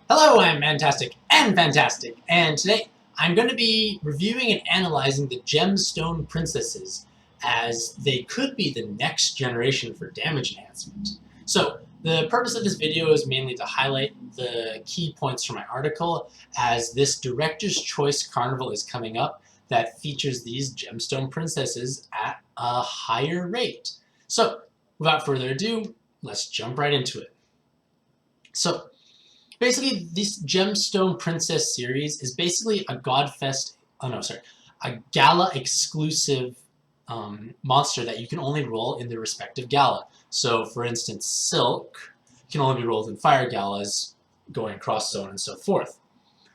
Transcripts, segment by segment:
Hello, I'm Mantastic and Fantastic, and today I'm going to be reviewing and analyzing the Gemstone Princesses, as they could be the next generation for damage enhancement. So, the purpose of this video is mainly to highlight the key points from my article, as this Director's Choice Carnival is coming up that features these Gemstone Princesses at a higher rate. So, without further ado, let's jump right into it. So, basically, this Gemstone Princess series is basically a Godfest, oh no, sorry, a gala exclusive monster that you can only roll in the respective gala. So, for instance, Silk can only be rolled in fire galas, going across so on and so forth.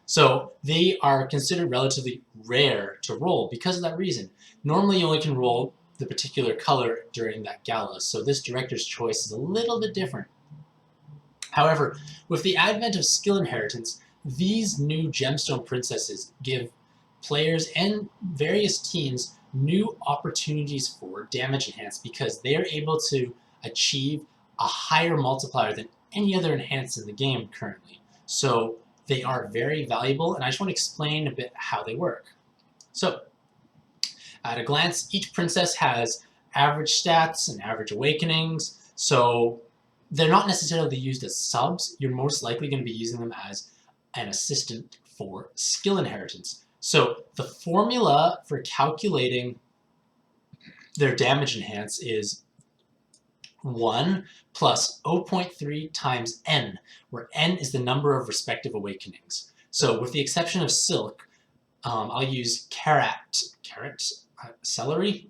So, they are considered relatively rare to roll because of that reason. Normally, you only can roll the particular color during that gala, so this Director's Choice is a little bit different. However, with the advent of skill inheritance, these new Gemstone Princesses give players and various teams new opportunities for damage enhance because they are able to achieve a higher multiplier than any other enhance in the game currently. So they are very valuable, and I just want to explain a bit how they work. So, at a glance, each princess has average stats and average awakenings, so they're not necessarily used as subs. You're most likely going to be using them as an assistant for skill inheritance. So the formula for calculating their damage enhance is 1 plus 0.3 times n, where n is the number of respective awakenings. So with the exception of Silk, I'll use celery,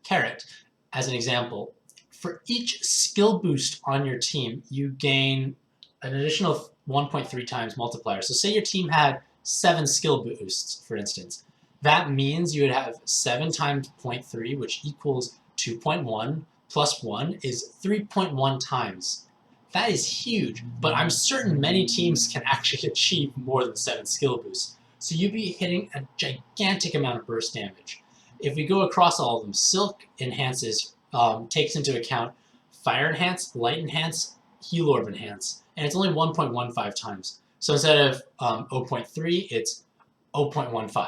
carrot, as an example. For each skill boost on your team, you gain an additional 1.3 times multiplier. So say your team had 7 skill boosts, for instance. That means you would have 7 times 0.3, which equals 2.1, plus 1 is 3.1 times. That is huge, but I'm certain many teams can actually achieve more than 7 skill boosts. So you'd be hitting a gigantic amount of burst damage. If we go across all of them, Silk enhances takes into account Fire Enhance, Light Enhance, Heal Orb Enhance, and it's only 1.15 times. So instead of 0.3, it's 0.15.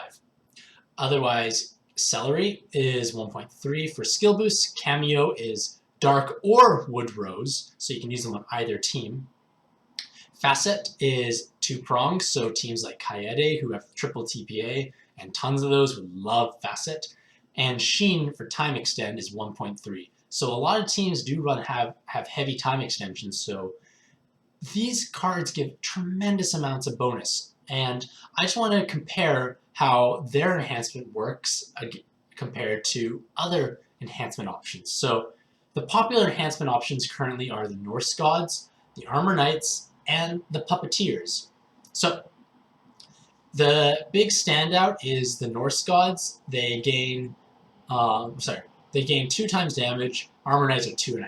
Otherwise, Celery is 1.3 for skill boosts. Cameo is Dark or Wood Rose, so you can use them on either team. Facet is 2 prongs, so teams like Kaede, who have triple TPA, and tons of those would love Facet. And Sheen for time extend is 1.3. So a lot of teams do have heavy time extensions, so these cards give tremendous amounts of bonus. And I just want to compare how their enhancement works compared to other enhancement options. So the popular enhancement options currently are the Norse Gods, the Armor Knights, and the Puppeteers. So the big standout is the Norse Gods. They gain they gain 2 times damage. Armor Knights are 2.5.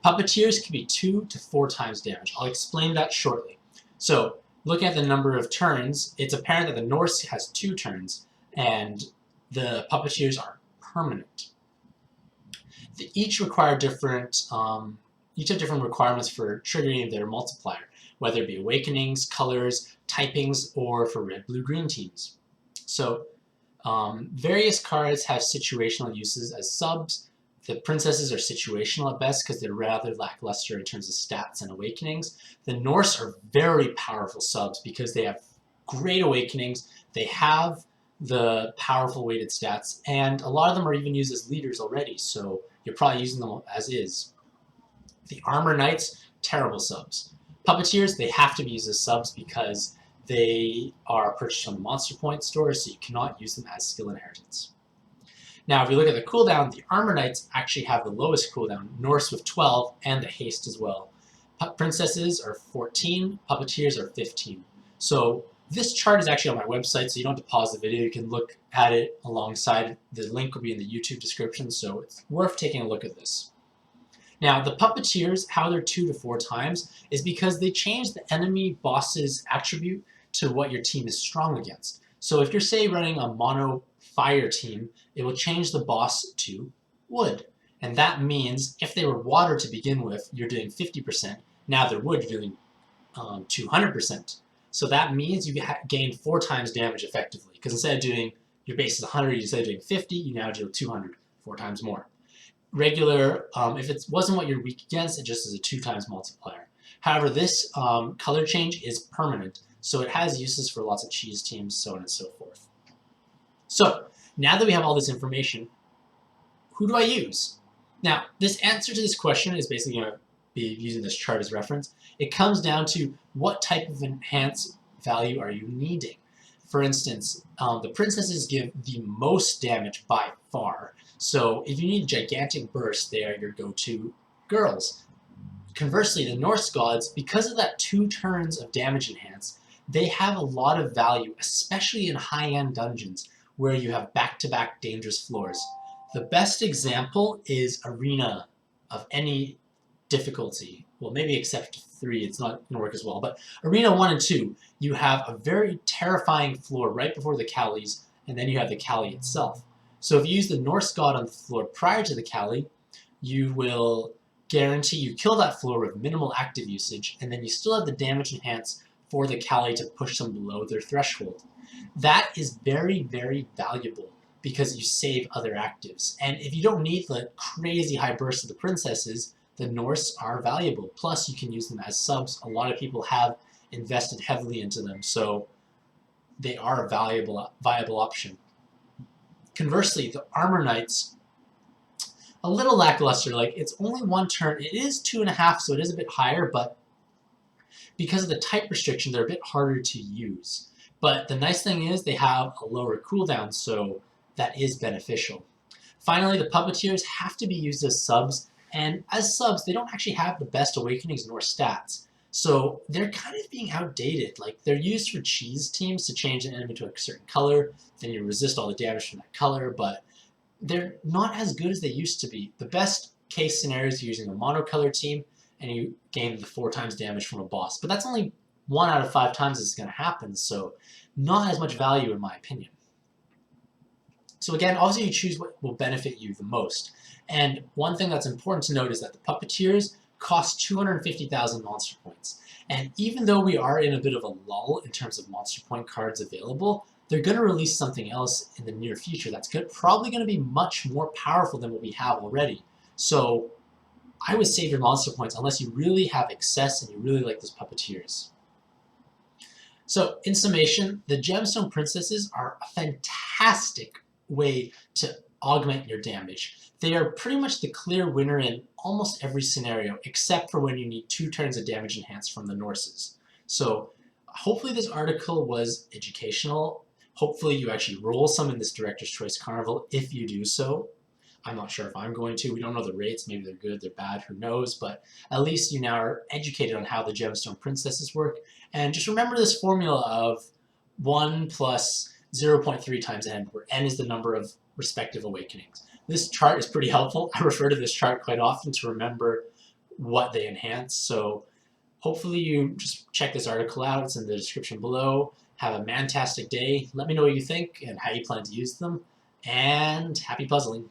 Puppeteers can be 2 to 4 times damage. I'll explain that shortly. So, looking at the number of turns, it's apparent that the Norse has 2 turns, and the Puppeteers are permanent. They each require each have different requirements for triggering their multiplier, whether it be awakenings, colors, typings, or for red, blue, green teams. So, various cards have situational uses as subs. The princesses are situational at best because they're rather lackluster in terms of stats and awakenings. The Norse are very powerful subs because they have great awakenings, they have the powerful weighted stats, and a lot of them are even used as leaders already, so you're probably using them as is. The Armor Knights, terrible subs. Puppeteers, they have to be used as subs because they are purchased from the Monster Point store, so you cannot use them as skill inheritance. Now, if we look at the cooldown, the Armor Knights actually have the lowest cooldown, Norse with 12, and the haste as well. Princesses are 14, Puppeteers are 15. So this chart is actually on my website, so you don't have to pause the video. You can look at it alongside. The link will be in the YouTube description, so it's worth taking a look at this. Now, the Puppeteers, how they're 2 to 4 times, is because they change the enemy boss's attribute to what your team is strong against. So if you're, say, running a mono fire team, it will change the boss to wood. And that means if they were water to begin with, you're doing 50%. Now they're wood, you're doing 200%. So that means you gain 4 times damage effectively, because instead of doing your base is 100, instead of doing 50, you now do 200, 4 times more. Regular, if it wasn't what you're weak against, it just is a 2 times multiplier. However, this color change is permanent, so it has uses for lots of cheese teams, so on and so forth. So now that we have all this information, who do I use? Now, this answer to this question is basically going to be using this chart as reference. It comes down to what type of enhanced value are you needing. For instance, the princesses give the most damage by far. So if you need gigantic burst, they are your go-to girls. Conversely, the Norse gods, because of that 2 turns of damage enhance, they have a lot of value, especially in high-end dungeons where you have back-to-back dangerous floors. The best example is Arena of any difficulty. Well, maybe except 3, it's not going to work as well. But Arena 1 and 2, you have a very terrifying floor right before the Callies, and then you have the Callie itself. So if you use the Norse god on the floor prior to the Callie, you will guarantee you kill that floor with minimal active usage, and then you still have the damage enhance for the Callie to push them below their threshold. That is very, very valuable because you save other actives. And if you don't need the crazy high burst of the princesses, the Norse are valuable. Plus, you can use them as subs. A lot of people have invested heavily into them, so they are a viable option. Conversely, the Armor Knights, a little lackluster. Like, it's only 1 turn. It is 2.5, so it is a bit higher, but because of the type restriction, they're a bit harder to use. But the nice thing is they have a lower cooldown, so that is beneficial. Finally, the Puppeteers have to be used as subs, and as subs, they don't actually have the best Awakenings nor stats. So they're kind of being outdated. Like, they're used for cheese teams to change an enemy to a certain color, then you resist all the damage from that color, but they're not as good as they used to be. The best case scenario is using a monocolor team, and you gain the 4 times damage from a boss. But that's only 1 out of 5 times it's going to happen, so not as much value in my opinion. So again, obviously you choose what will benefit you the most. And one thing that's important to note is that the Puppeteers cost 250,000 monster points. And even though we are in a bit of a lull in terms of monster point cards available, they're going to release something else in the near future that's probably going to be much more powerful than what we have already. So I would save your monster points unless you really have excess and you really like those Puppeteers. So in summation, the Gemstone Princesses are a fantastic way to augment your damage. They are pretty much the clear winner in almost every scenario, except for when you need 2 turns of damage enhanced from the Norses. So hopefully this article was educational. Hopefully you actually roll some in this Director's Choice Carnival if you do so. I'm not sure if I'm going to. We don't know the rates. Maybe they're good, they're bad, who knows. But at least you now are educated on how the Gemstone Princesses work. And just remember this formula of 1 plus 0.3 times n, where n is the number of respective awakenings. This chart is pretty helpful. I refer to this chart quite often to remember what they enhance. So hopefully you just check this article out. It's in the description below. Have a mantastic day. Let me know what you think and how you plan to use them. And happy puzzling.